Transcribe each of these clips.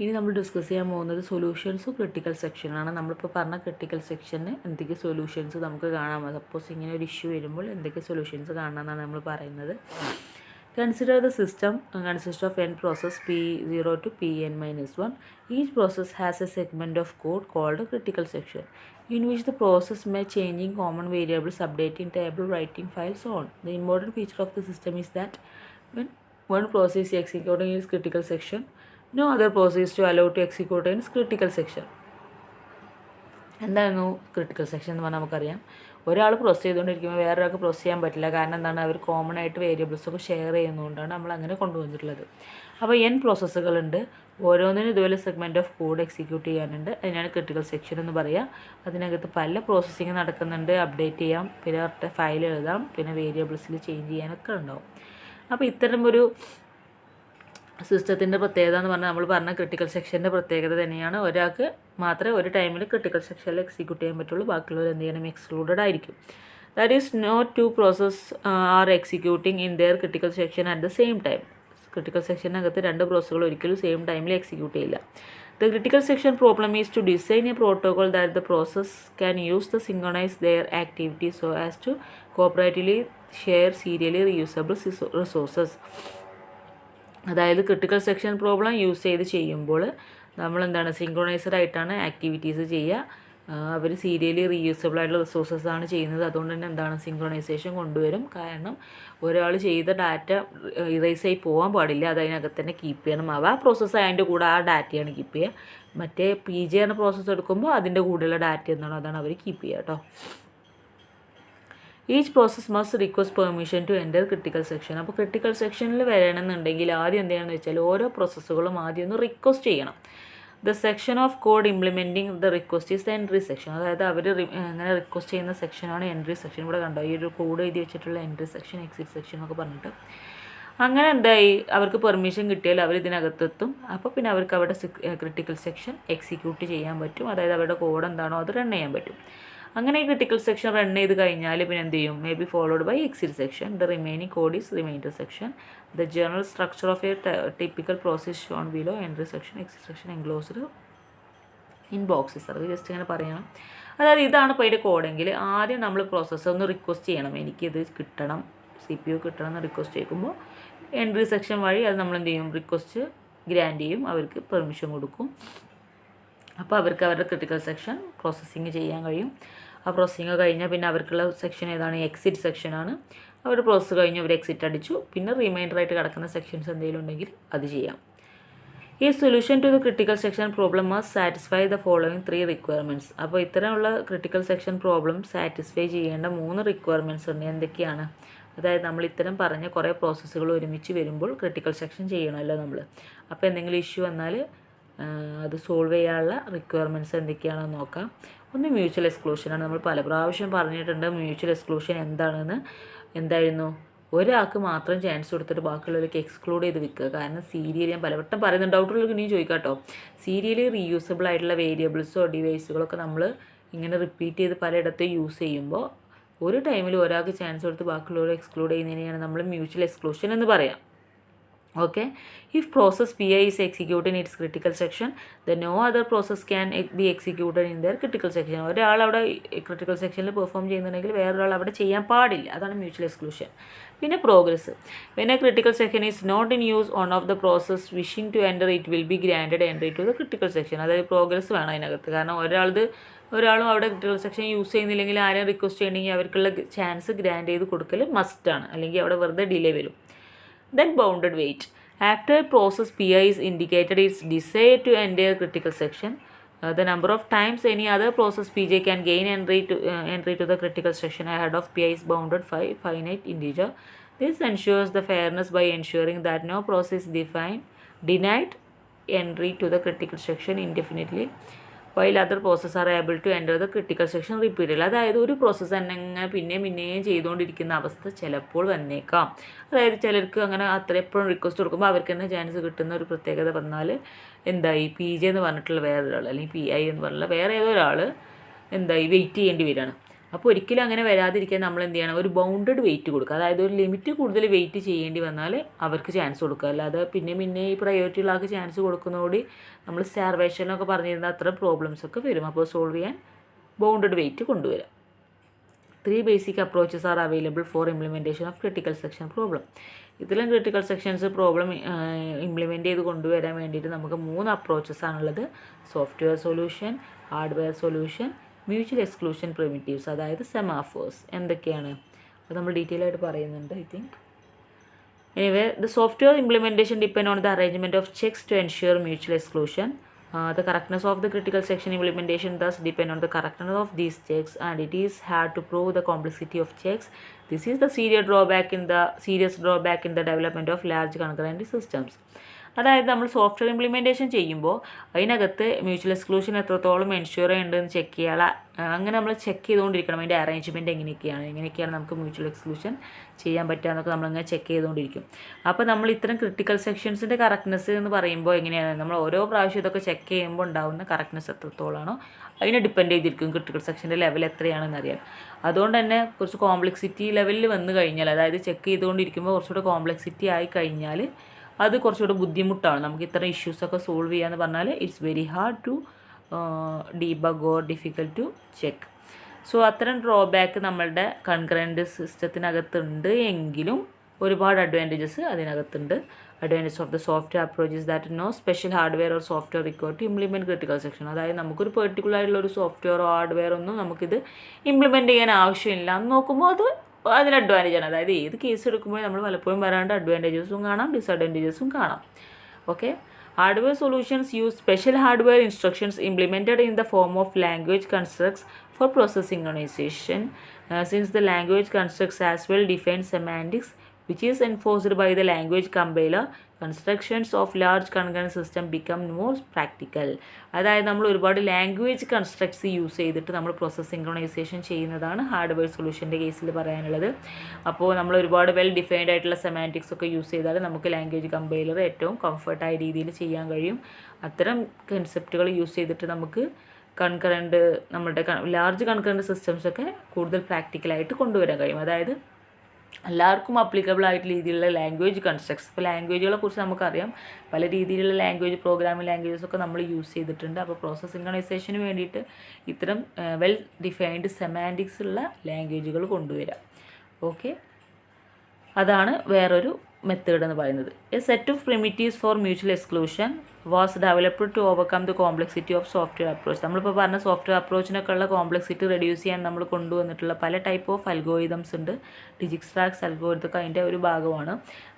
ഇനി നമ്മൾ ഡിസ്കസ് ചെയ്യാൻ പോകുന്നത് സൊല്യൂഷൻസും ക്രിട്ടിക്കൽ സെക്ഷനാണ്. നമ്മളിപ്പോൾ പറഞ്ഞ ക്രിട്ടിക്കൽ സെക്ഷന് എന്തൊക്കെ സൊല്യൂഷൻസ് നമുക്ക് കാണാം. സപ്പോസ് ഇങ്ങനെ ഒരു ഇഷ്യൂ വരുമ്പോൾ എന്തൊക്കെ സൊല്യൂഷൻസ് കാണാമെന്നാണ് നമ്മൾ പറയുന്നത്. Consider the system consists of n process P0 to Pn-1. Each process has a segment of code called a critical section, in which the process may changing common variables, updating table, writing files, so on. The important feature of the system is that when one process is executing its critical section, no other process is to allow to execute in its critical section. എന്തായിരുന്നു critical section എന്ന് പറഞ്ഞാൽ നമുക്കറിയാം, ഒരാൾ process ചെയ്തുകൊണ്ടിരിക്കുമ്പോൾ വേറൊരാൾക്ക് process ചെയ്യാൻ പറ്റില്ല. കാരണം എന്താണ്, അവർ കോമൺ ആയിട്ട് വേരിയബിൾസൊക്കെ ഷെയർ ചെയ്യുന്നതുകൊണ്ടാണ് നമ്മൾ അങ്ങനെ കൊണ്ടുവന്നിട്ടുള്ളത്. അപ്പോൾ n പ്രോസസ്സുകളുണ്ട്, ഓരോന്നിനും ഇതുപോലെ സെഗ്മെൻറ്റ് ഓഫ് കോഡ് എക്സിക്യൂട്ട് ചെയ്യാനുണ്ട്. അതിനാണ് ക്രിട്ടിക്കൽ സെക്ഷൻ എന്ന് പറയുക. അതിനകത്ത് പല പ്രോസസ്സിങ് നടക്കുന്നുണ്ട്. അപ്ഡേറ്റ് ചെയ്യാം, പിന്നെ ഫയൽ എഴുതാം, പിന്നെ വേരിയബിൾസിൽ ചേഞ്ച് ചെയ്യാനൊക്കെ ഉണ്ടാവും. അപ്പോൾ ഇത്തരം ഒരു സിസ്റ്റത്തിൻ്റെ പ്രത്യേകത എന്ന് പറഞ്ഞാൽ നമ്മൾ പറഞ്ഞ ക്രിട്ടിക്കൽ സെക്ഷൻ്റെ പ്രത്യേകത തന്നെയാണ്. ഒരാൾക്ക് മാത്രമേ ഒരു ടൈമിൽ ക്രിട്ടിക്കൽ സെക്ഷനിൽ എക്സിക്യൂട്ട് ചെയ്യാൻ പറ്റുള്ളൂ, ബാക്കിയുള്ളവർ എന്ത് ചെയ്യണം, എക്സ്ക്ലൂഡഡ് ആയിരിക്കും. That is no two process are executing in their critical section at the same time. Critical സെക്ഷനകത്ത് രണ്ട് പ്രോസസ്സുകൾ ഒരിക്കലും സെയിം ടൈമിൽ എക്സിക്യൂട്ട് ചെയ്യില്ല. The critical section problem is to design a protocol that the process can use the synchronise their activities so as to cooperatively share serially reusable resources. അതായത് critical section problem use ചെയ്ത് ചെയ്യുമ്പോൾ നമ്മളെന്താണ്, synchronised ആയിട്ടാണ് activities ചെയ്യുക. അവർ സീരിയലി reusable ആയിട്ടുള്ള resources ആണ് ചെയ്യുന്നത്. അതുകൊണ്ട് തന്നെ എന്താണ്, സിങ്ക്രണൈസേഷൻ കൊണ്ടുവരും. കാരണം ഒരാൾ ചെയ്ത ഡാറ്റ ഇറേസ് ആയി പോകാൻ പാടില്ല, അത് അതിനകത്ത് തന്നെ കീപ്പ് ചെയ്യണം. ആ പ്രോസസ്സ് അതിൻ്റെ കൂടെ ആ ഡാറ്റയാണ് കീപ്പ് ചെയ്യുക. മറ്റേ PJ എന്ന പ്രോസസ്സ് എടുക്കുമ്പോൾ അതിൻ്റെ കൂടെയുള്ള ഡാറ്റ എന്താണോ അതാണ് അവർ കീപ്പ് ചെയ്യുക കേട്ടോ. Each process must request permission to enter critical section. അപ്പോൾ ക്രിട്ടിക്കൽ സെക്ഷനിൽ വരണമെന്നുണ്ടെങ്കിൽ ആദ്യം എന്ത് ചെയ്യണമെന്ന് വെച്ചാൽ ഓരോ പ്രോസസ്സുകളും ആദ്യം ഒന്ന് റിക്വസ്റ്റ് ചെയ്യണം. The section of code implementing the request is the entry section. അതായത് അവർ അങ്ങനെ റിക്വസ്റ്റ് ചെയ്യുന്ന സെക്ഷനാണ് എൻട്രി സെക്ഷൻ. ഇവിടെ കണ്ടോ, ഈ ഒരു കോഡ് എഴുതി വെച്ചിട്ടുള്ള എൻട്രി സെക്ഷൻ, എക്സിറ്റ് സെക്ഷൻ എന്നൊക്കെ പറഞ്ഞിട്ട്. അങ്ങനെ എന്തായി, അവർക്ക് പെർമിഷൻ കിട്ടിയാൽ അവർ ഇതിനകത്തെത്തും. അപ്പോൾ പിന്നെ അവർക്ക് അവിടെ ക്രിട്ടിക്കൽ സെക്ഷൻ എക്സിക്യൂട്ട് ചെയ്യാൻ പറ്റും. അതായത് അവരുടെ കോഡ് എന്താണോ അത് റൺ ചെയ്യാൻ പറ്റും. അങ്ങനെ ഈ ക്രിട്ടിക്കൽ സെക്ഷൻ റൺ ചെയ്ത് കഴിഞ്ഞാൽ പിന്നെ എന്ത് ചെയ്യും, may be followed by exit section. The remaining code is remainder section. The general structure of a typical process shown below. Entry section, exit section enclosed in boxes. അത് just ഇങ്ങനെ പറയണം. അതായത് ഇതാണ് ഇപ്പോൾ അതിൻ്റെ കോഡെങ്കിൽ ആദ്യം നമ്മൾ പ്രോസസ്സർ ഒന്ന് റിക്വസ്റ്റ് ചെയ്യണം, എനിക്കിത് കിട്ടണം, CPU കിട്ടണം എന്ന് റിക്വസ്റ്റ് ചെയ്യുമ്പോൾ എൻട്രി സെക്ഷൻ വഴി അത് നമ്മൾ എന്ത് ചെയ്യും, റിക്വസ്റ്റ് ഗ്രാൻഡ് ചെയ്യും, അവർക്ക് പെർമിഷൻ കൊടുക്കും. അപ്പോൾ അവർക്ക് അവരുടെ ക്രിട്ടിക്കൽ സെക്ഷൻ പ്രോസസ്സിങ് ചെയ്യാൻ കഴിയും. ആ പ്രോസസ്സിങ് കഴിഞ്ഞാൽ പിന്നെ അവർക്കുള്ള സെക്ഷൻ ഏതാണ്, എക്സിറ്റ് സെക്ഷനാണ്. അവരുടെ പ്രോസസ്സ് കഴിഞ്ഞ് അവർ എക്സിറ്റ് അടിച്ചു, പിന്നെ റിമൈൻഡറായിട്ട് കിടക്കുന്ന സെക്ഷൻസ് എന്തെങ്കിലും ഉണ്ടെങ്കിൽ അത് ചെയ്യാം. ഈ solution to the critical section problem must satisfy the following 3 requirements. അപ്പോൾ ഇത്തരമുള്ള ക്രിട്ടിക്കൽ സെക്ഷൻ പ്രോബ്ലം സാറ്റിസ്ഫൈ ചെയ്യേണ്ട 3 റിക്വയർമെൻറ്റ്സ് ഉണ്ട്. എന്തൊക്കെയാണ്? അതായത് നമ്മൾ ഇത്തരം പറഞ്ഞ കുറേ പ്രോസസ്സുകൾ ഒരുമിച്ച് വരുമ്പോൾ ക്രിട്ടിക്കൽ സെക്ഷൻ ചെയ്യണമല്ലോ നമ്മൾ. അപ്പോൾ എന്തെങ്കിലും ഇഷ്യൂ വന്നാൽ അത് സോൾവ് ചെയ്യാനുള്ള റിക്വയർമെൻറ്റ്സ് എന്തൊക്കെയാണെന്ന് നോക്കാം. ഒന്ന് മ്യൂച്വൽ എക്സ്ക്ലൂഷനാണ്. നമ്മൾ പല പ്രാവശ്യം പറഞ്ഞിട്ടുണ്ട് മ്യൂച്വൽ എക്സ്ക്ലൂഷൻ എന്താണെന്ന്. എന്തായിരുന്നു, ഒരാൾക്ക് മാത്രം ചാൻസ് കൊടുത്തിട്ട് ബാക്കിയുള്ളവർക്ക് എക്സ്ക്ലൂഡ് ചെയ്ത് വെക്കുക. കാരണം സീരിയലി, ഞാൻ പലവട്ടം പറയുന്നുണ്ട്, ഡൗട്ടുള്ളവർക്ക് ഇനിയും ചോദിക്കാം കേട്ടോ. സീരിയലി റീയൂസബിൾ ആയിട്ടുള്ള വേരിയബിൾസോ ഡിവൈസുകളൊക്കെ നമ്മൾ ഇങ്ങനെ റിപ്പീറ്റ് ചെയ്ത് പലയിടത്തും യൂസ് ചെയ്യുമ്പോൾ ഒരു ടൈമിൽ ഒരാൾക്ക് ചാൻസ് കൊടുത്ത് ബാക്കിയുള്ളവർ എക്സ്ക്ലൂഡ് ചെയ്യുന്നതിനെയാണ് നമ്മൾ മ്യൂച്വൽ എക്സ്ക്ലൂഷൻ എന്ന് പറയാം. Okay, if process PI is executed in its critical section, then no other process can be executed in their critical section. ഒരാൾ അവിടെ ക്രിട്ടിക്കൽ സെക്ഷനിൽ പെർഫോം ചെയ്യുന്നുണ്ടെങ്കിൽ വേറൊരാൾ അവിടെ ചെയ്യാൻ പാടില്ല. അതാണ് മ്യൂച്വൽ എക്സ്ക്ലൂഷൻ. പിന്നെ progress. When a critical section is not in use one of the process wishing to enter it will be granted entry to the critical section. അതായത് പ്രോഗ്രസ് വേണം അതിനകത്ത്. കാരണം ഒരാളും അവിടെ ക്രിട്ടിക്കൽ സെക്ഷൻ യൂസ് ചെയ്യുന്നില്ലെങ്കിൽ ആരെയും request ചെയ്യണമെങ്കിൽ അവർക്കുള്ള ചാൻസ് ഗ്രാൻഡ് ചെയ്ത് കൊടുക്കൽ മസ്റ്റാണ്, അല്ലെങ്കിൽ അവിടെ വെറുതെ ഡിലേ വരും. Then bounded wait. After process PI is indicated its desire to enter critical section, the number of times any other process PJ can gain entry to the critical section ahead of PI is bounded by finite integer. This ensures the fairness by ensuring that no process denied entry to the critical section indefinitely, while other processes are able to enter the critical section repeatedly. അതായത് ഒരു process തന്നെ ഇങ്ങനെ പിന്നെയും ചെയ്തുകൊണ്ടിരിക്കുന്ന അവസ്ഥ ചിലപ്പോൾ വന്നേക്കാം. അതായത് ചിലർക്ക് അങ്ങനെ അത്ര എപ്പോഴും റിക്വസ്റ്റ് കൊടുക്കുമ്പോൾ അവർക്ക് തന്നെ ചാൻസ് കിട്ടുന്ന ഒരു പ്രത്യേകത പറഞ്ഞാൽ എന്തായി, PJ എന്ന് പറഞ്ഞിട്ടുള്ള വേറൊരാൾ അല്ലെങ്കിൽ PI എന്ന് പറഞ്ഞിട്ടുള്ള വേറെ ഏതോ ഒരാൾ എന്തായി വെയിറ്റ് ചെയ്യേണ്ടി വരികയാണ്. അപ്പോൾ ഒരിക്കലും അങ്ങനെ വരാതിരിക്കാൻ നമ്മൾ എന്ത് ചെയ്യണം, ഒരു ബൗണ്ടഡ് വെയിറ്റ് കൊടുക്കുക. അതായത് ഒരു ലിമിറ്റ് കൂടുതൽ വെയിറ്റ് ചെയ്യേണ്ടി വന്നാൽ അവർക്ക് ചാൻസ് കൊടുക്കുക. അല്ലാതെ പിന്നെ ഈ പ്രയോറിറ്റി ഉള്ള ആൾക്ക് ചാൻസ് കൊടുക്കുന്നതോടെ നമ്മൾ സ്റ്റാർവേഷനൊക്കെ പറഞ്ഞിരുന്ന അത്ര പ്രോബ്ലംസ് ഒക്കെ വരും. അപ്പോൾ സോൾവ് ചെയ്യാൻ ബൗണ്ടഡ് വെയിറ്റ് കൊണ്ടുവരാം. 3 basic approaches are available for implementation of critical section problem. ഇതിലും ക്രിട്ടിക്കൽ സെക്ഷൻസ് പ്രോബ്ലം ഇംപ്ലിമെൻ്റ് ചെയ്ത് കൊണ്ടുവരാൻ വേണ്ടിയിട്ട് നമുക്ക് 3 അപ്രോച്ചസ് ആണുള്ളത്. Software solution, hardware solution, mutual exclusion primitives, അതായത് സെമാഫോഴ്സ്. എന്തൊക്കെയാണ് അത് നമ്മൾ ഡീറ്റെയിൽ ആയിട്ട് പറയുന്നുണ്ട്, I think. Anyway, the software implementation depend on the arrangement of checks to ensure mutual exclusion. The correctness of the critical section implementation thus depend on the correctness of these checks, and it is hard to prove the complexity of checks. This is the serious drawback in the development of large concurrent systems. അതായത് നമ്മൾ software implementation ചെയ്യുമ്പോൾ അതിനകത്ത് mutual exclusion എത്രത്തോളം ensure ചെയ്യുന്നുണ്ടെന്ന് check ചെയ്യാൻ അങ്ങനെ നമ്മൾ check ചെയ്തുകൊണ്ടിരിക്കണം. അതിൻ്റെ അറേഞ്ച്മെൻറ്റ് എങ്ങനെയൊക്കെയാണ് നമുക്ക് മ്യൂച്വൽ എക്സ്ക്ലൂഷൻ ചെയ്യാൻ പറ്റുക എന്നൊക്കെ നമ്മളിങ്ങനെ ചെക്ക് ചെയ്തുകൊണ്ടിരിക്കും. അപ്പോൾ നമ്മൾ ഇത്തരം ക്രിട്ടിക്കൽ സെക്ഷൻസിൻ്റെ കറക്റ്റ്നെസ് എന്ന് പറയുമ്പോൾ എങ്ങനെയാണ്, നമ്മൾ ഓരോ പ്രാവശ്യം ഇതൊക്കെ ചെക്ക് ചെയ്യുമ്പോൾ ഉണ്ടാകുന്ന കറക്റ്റ്നെസ് എത്രത്തോളമാണോ അതിനെ ഡിപ്പെൻഡ് ചെയ്തിരിക്കും ക്രിട്ടിക്കൽ സെക്ഷൻ്റെ ലെവൽ എത്രയാണെന്ന് അറിയാൻ. അതുകൊണ്ട് തന്നെ കുറച്ച് കോംപ്ലക്സിറ്റി ലെവലിൽ വന്നു കഴിഞ്ഞാൽ, അതായത് ചെക്ക് ചെയ്തുകൊണ്ടിരിക്കുമ്പോൾ കുറച്ചുകൂടെ കോംപ്ലക്സിറ്റി ആയി കഴിഞ്ഞാൽ അത് കുറച്ചുകൂടെ ബുദ്ധിമുട്ടാണ്. നമുക്ക് ഇത്ര ഇഷ്യൂസൊക്കെ സോൾവ് ചെയ്യാന്ന് പറഞ്ഞാൽ it's very hard to debug or difficult to check. So അത്തരം ഡ്രോബാക്ക് നമ്മളുടെ കൺകറൻറ്റ് സിസ്റ്റത്തിനകത്തുണ്ട് എങ്കിലും ഒരുപാട് അഡ്വാൻറ്റേജസ് അതിനകത്തുണ്ട്. Advantage of the software approach is that no special hardware or software required to implement critical section. അതായത് നമുക്കൊരു പെർട്ടിക്കുലർ ആയിട്ടുള്ള ഒരു സോഫ്റ്റ്വെയറോ ഹാർഡ്വെയർ ഒന്നും നമുക്കിത് ഇംപ്ലിമെൻറ്റ് ചെയ്യാൻ ആവശ്യമില്ല എന്ന് നോക്കുമ്പോൾ അതിന് അഡ്വാൻറ്റേജാണ്. അതായത് ഏത് കേസ് എടുക്കുമ്പോഴും നമ്മൾ പലപ്പോഴും വരാണ്ട് അഡ്വാൻറ്റേജസും കാണാം, ഡിസഡ്വാൻറ്റേജസും കാണാം. Okay, hardware solutions use special hardware instructions implemented in the form of language constructs for process synchronization, since the language constructs as well define semantics which is enforced by the language compiler. Constructions of large concurrent system become more practical. അതായത് നമ്മൾ ഒരുപാട് language constructs use ചെയ്തിട്ട് നമ്മൾ process synchronisation ചെയ്യുന്നതാണ് hardware സൊല്യൂഷൻ്റെ കേസിൽ പറയാനുള്ളത്. അപ്പോൾ നമ്മൾ ഒരുപാട് വെൽ ഡിഫൈൻഡ് ആയിട്ടുള്ള സെമാൻറ്റിക്സ് ഒക്കെ യൂസ് ചെയ്താൽ നമുക്ക് ലാംഗ്വേജ് കമ്പൈലർ ഏറ്റവും കംഫർട്ടായ രീതിയിൽ ചെയ്യാൻ കഴിയും. അത്തരം കൺസെപ്റ്റുകൾ യൂസ് ചെയ്തിട്ട് നമുക്ക് നമ്മുടെ ലാർജ് കൺകറൻറ്റ് സിസ്റ്റംസൊക്കെ കൂടുതൽ പ്രാക്ടിക്കലായിട്ട് കൊണ്ടുവരാൻ കഴിയും. അതായത് എല്ലാവർക്കും അപ്ലിക്കബിൾ ആയിട്ട് രീതിയിലുള്ള ലാംഗ്വേജ് കൺസ്ട്രക്ട്സ്. ഇപ്പോൾ ലാംഗ്വേജുകളെ കുറിച്ച് നമുക്കറിയാം, പല രീതിയിലുള്ള പ്രോഗ്രാമിംഗ് ലാംഗ്വേജസ് ഒക്കെ നമ്മൾ യൂസ് ചെയ്തിട്ടുണ്ട്. അപ്പോൾ പ്രോസസ് സിങ്ക്രണൈസേഷന് വേണ്ടിയിട്ട് ഇത്തരം വെൽ ഡിഫൈൻഡ് സെമാൻറ്റിക്സ് ഉള്ള ലാംഗ്വേജുകൾ കൊണ്ടുവരാം. ഓക്കെ, അതാണ് വേറൊരു മെത്തേഡ് എന്ന് പറയുന്നത്. A set of primitives for mutual exclusion was developed to overcome the complexity of software approach. നമ്മളിപ്പോൾ പറഞ്ഞ സോഫ്റ്റ്വെയർ അപ്രോച്ചിനൊക്കെ ഉള്ള കോംപ്ലക്സിറ്റി റെഡ്യൂസ് ചെയ്യാൻ നമ്മൾ കൊണ്ടുവന്നിട്ടുള്ള പല ടൈപ്പ് ഓഫ് അൽഗോരിതംസ് ഉണ്ട്. ഡിജിക്സ്ട്രാക്സ് അൽഗോരിതം അതിൻ്റെ ഒരു ഭാഗമാണ്.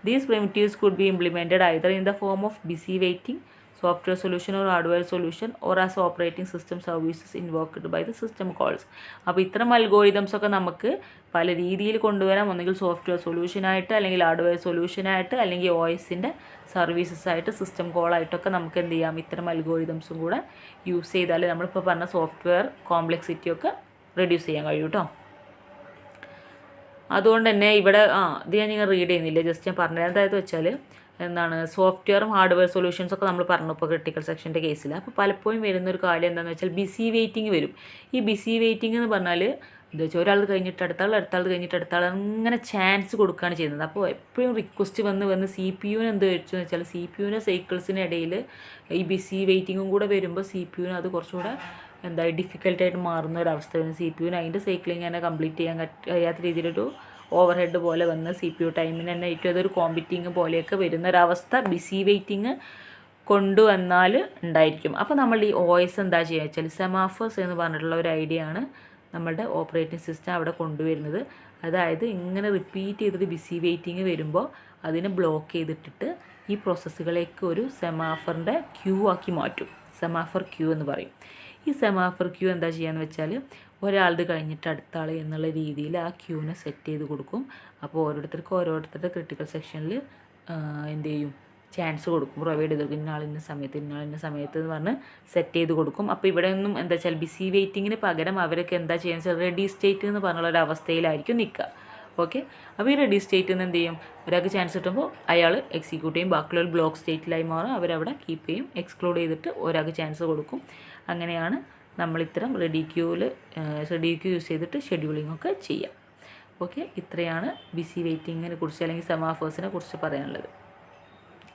These primitives could be implemented either in the form of busy waiting software solution or hardware solution or as operating system services invoked by the system calls. അപ്പോൾ ഇത്തരം algorithms ഒക്കെ നമുക്ക് പല രീതിയിൽ കൊണ്ടുവരാം. ഒന്നുകിൽ സോഫ്റ്റ്വെയർ സൊല്യൂഷനായിട്ട്, അല്ലെങ്കിൽ ഹാർഡ്വെയർ സൊല്യൂഷനായിട്ട്, അല്ലെങ്കിൽ OSൻ്റെ സർവീസസ് ആയിട്ട്, സിസ്റ്റം കോളായിട്ടൊക്കെ നമുക്ക് എന്ത് ചെയ്യാം, ഇത്തരം അൽഗോരിതംസും കൂടെ യൂസ് ചെയ്താൽ നമ്മളിപ്പോൾ പറഞ്ഞ സോഫ്റ്റ്വെയർ കോംപ്ലക്സിറ്റിയൊക്കെ റെഡ്യൂസ് ചെയ്യാൻ കഴിയും കേട്ടോ. അതുകൊണ്ട് തന്നെ ഇവിടെ ഇത് ഞാൻ റീഡ് ചെയ്യുന്നില്ല, ജസ്റ്റ് ഞാൻ പറഞ്ഞത് എന്തായത് വെച്ചാൽ സോഫ്റ്റ്വെയറും ഹാർഡ്വെയർ സൊല്യൂഷൻസൊക്കെ നമ്മൾ പറഞ്ഞു ഇപ്പോൾ ക്രിട്ടിക്കൽ സെക്ഷൻ്റെ കേസിൽ. അപ്പോൾ പലപ്പോഴും വരുന്നൊരു കാര്യം എന്താണെന്ന് വെച്ചാൽ ബിസി വെയിറ്റിംഗ് വരും. ഈ ബിസി വെയിറ്റിംഗ് എന്ന് പറഞ്ഞാൽ എന്താ വെച്ചാൽ ഒരാൾ കഴിഞ്ഞിട്ട് അടുത്താൾ കഴിഞ്ഞിട്ട് അടുത്താൾ അങ്ങനെ ചാൻസ് കൊടുക്കുകയാണ് ചെയ്യുന്നത്. അപ്പോൾ എപ്പോഴും റിക്വസ്റ്റ് വന്ന് CPU എന്ത് വെച്ചു എന്ന് വെച്ചാൽ CPU സൈക്കിൾസിനിടയിൽ ഈ ബിസി വെയിറ്റിങ്ങും കൂടെ വരുമ്പോൾ CPU അത് കുറച്ചുകൂടെ ഡിഫിക്കൽട്ടായിട്ട് മാറുന്ന ഒരവസ്ഥ വരും. CPU അതിൻ്റെ സൈക്ലിങ് തന്നെ കംപ്ലീറ്റ് ചെയ്യാൻ കഴിയാത്ത രീതിയിലൊരു ഓവർ ഹെഡ് പോലെ വന്ന് CPU ടൈമിന് തന്നെ ഏറ്റവും അതൊരു കോമ്പിറ്റിങ് പോലെയൊക്കെ വരുന്നൊരവസ്ഥ ബിസി വെയിറ്റിംഗ് കൊണ്ടുവന്നാൽ ഉണ്ടായിരിക്കും. അപ്പോൾ നമ്മൾ ഈ OS എന്താ ചെയ്യുക വെച്ചാൽ സെമാഫേഴ്സ് എന്ന് പറഞ്ഞിട്ടുള്ള ഒരു ഐഡിയ ആണ് നമ്മളുടെ ഓപ്പറേറ്റിംഗ് സിസ്റ്റം അവിടെ കൊണ്ടുവരുന്നത്. അതായത് ഇങ്ങനെ റിപ്പീറ്റ് ചെയ്തിട്ട് ബിസി വെയിറ്റിംഗ് വരുമ്പോൾ അതിനെ ബ്ലോക്ക് ചെയ്തിട്ടിട്ട് ഈ പ്രോസസ്സുകളേക്ക് ഒരു സെമാഫറിൻ്റെ ക്യൂ ആക്കി മാറ്റും. സെമാഫർ ക്യൂ എന്ന് പറയും. ഈ സെമാഫർ ക്യൂ എന്താ ചെയ്യുകയെന്ന് വെച്ചാൽ ഒരാളുടെ കഴിഞ്ഞിട്ട് അടുത്ത ആൾ എന്നുള്ള രീതിയിൽ ആ ക്യൂവിനെ സെറ്റ് ചെയ്ത് കൊടുക്കും. അപ്പോൾ ഓരോരുത്തരുടെ ക്രിട്ടിക്കൽ സെക്ഷനിൽ എന്ത് ചെയ്യും, ചാൻസ് കൊടുക്കും, പ്രൊവൈഡ് ചെയ്ത് കൊടുക്കും. ഇന്ന സമയത്ത് എന്ന് പറഞ്ഞ് സെറ്റ് ചെയ്ത് കൊടുക്കും. അപ്പോൾ ഇവിടെ ഒന്നും എന്താ വെച്ചാൽ ബിസി വെയിറ്റിങ്ങിന് പകരം അവരൊക്കെ എന്താ ചെയ്യുന്നത് വെച്ചാൽ റെഡി സ്റ്റേറ്റ് എന്ന് പറഞ്ഞുള്ള ഒരു അവസ്ഥയിലായിരിക്കും നിൽക്കുക. ഓക്കെ, അപ്പോൾ ഈ റെഡി സ്റ്റേറ്റിൽ നിന്ന് എന്ത് ചെയ്യും, ഒരാൾക്ക് ചാൻസ് കിട്ടുമ്പോൾ അയാൾ എക്സിക്യൂട്ട് ചെയ്യും, ബാക്കിയുള്ള ബ്ലോക്ക് സ്റ്റേറ്റിലായി മാറും, അവരവിടെ കീപ്പ് ചെയ്യും, എക്സ്ക്ലൂഡ് ചെയ്തിട്ട് ഒരാൾക്ക് ചാൻസ് കൊടുക്കും. അങ്ങനെയാണ് നമ്മളിത്തരം റെഡി ക്യൂ യൂസ് ചെയ്തിട്ട് ഷെഡ്യൂളിംഗ് ഒക്കെ ചെയ്യാം. ഓക്കെ, ഇത്രയാണ് ബിസി വെയിറ്റിങ്ങിനെ കുറിച്ച് അല്ലെങ്കിൽ സെമാഫേഴ്സിനെ കുറിച്ച് പറയാനുള്ളത്.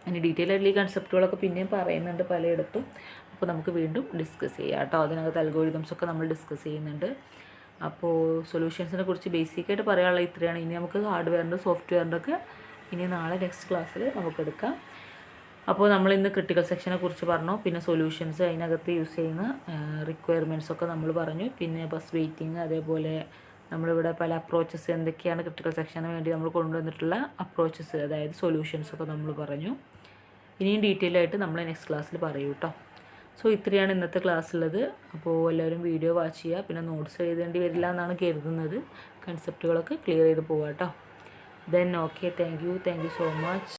ഇനി ഡീറ്റെയിൽ ആയിട്ടുള്ള ഈ കൺസെപ്റ്റുകളൊക്കെ പിന്നെയും പറയുന്നുണ്ട് പലയിടത്തും. അപ്പോൾ നമുക്ക് വീണ്ടും ഡിസ്കസ് ചെയ്യാം കേട്ടോ. അതിനകത്ത് അൽഗോരിതംസ് ഒക്കെ നമ്മൾ ഡിസ്കസ് ചെയ്യുന്നുണ്ട്. അപ്പോൾ സൊല്യൂഷൻസിനെ കുറിച്ച് ബേസിക്കായിട്ട് പറയാനുള്ള ഇത്രയാണ്. ഇനി നമുക്ക് ഹാർഡ്വെയറിൻ്റെ സോഫ്റ്റ്വെയറിൻ്റെ ഒക്കെ ഇനി നാളെ നെക്സ്റ്റ് ക്ലാസ്സിൽ നമുക്കെടുക്കാം. അപ്പോൾ നമ്മളിന്ന് ക്രിട്ടിക്കൽ സെക്ഷനെ കുറിച്ച് പറഞ്ഞു, പിന്നെ സൊല്യൂഷൻസ്, അതിനകത്ത് യൂസ് ചെയ്യുന്ന റിക്വയർമെൻറ്റ്സ് ഒക്കെ നമ്മൾ പറഞ്ഞു, പിന്നെ ബസ് വെയിറ്റിംഗ്, അതേപോലെ നമ്മളിവിടെ പല അപ്രോച്ചസ് എന്തൊക്കെയാണ് ക്രിട്ടിക്കൽ സെക്ഷന് വേണ്ടി നമ്മൾ കൊണ്ടുവന്നിട്ടുള്ള അപ്രോച്ചസ്, അതായത് സൊല്യൂഷൻസ് ഒക്കെ നമ്മൾ പറഞ്ഞു. ഇനിയും ഡീറ്റെയിൽ ആയിട്ട് നമ്മൾ നെക്സ്റ്റ് ക്ലാസ്സിൽ പറയൂ കേട്ടോ. സോ ഇത്രയാണ് ഇന്നത്തെ ക്ലാസ്സുള്ളത്. അപ്പോൾ എല്ലാവരും വീഡിയോ വാച്ച് ചെയ്യുക. പിന്നെ നോട്ട്സ് എഴുതേണ്ടി വരില്ല എന്നാണ് കരുതുന്നത്. കൺസെപ്റ്റുകളൊക്കെ ക്ലിയർ ചെയ്ത് പോവാം കേട്ടോ. Then okay, thank you so much.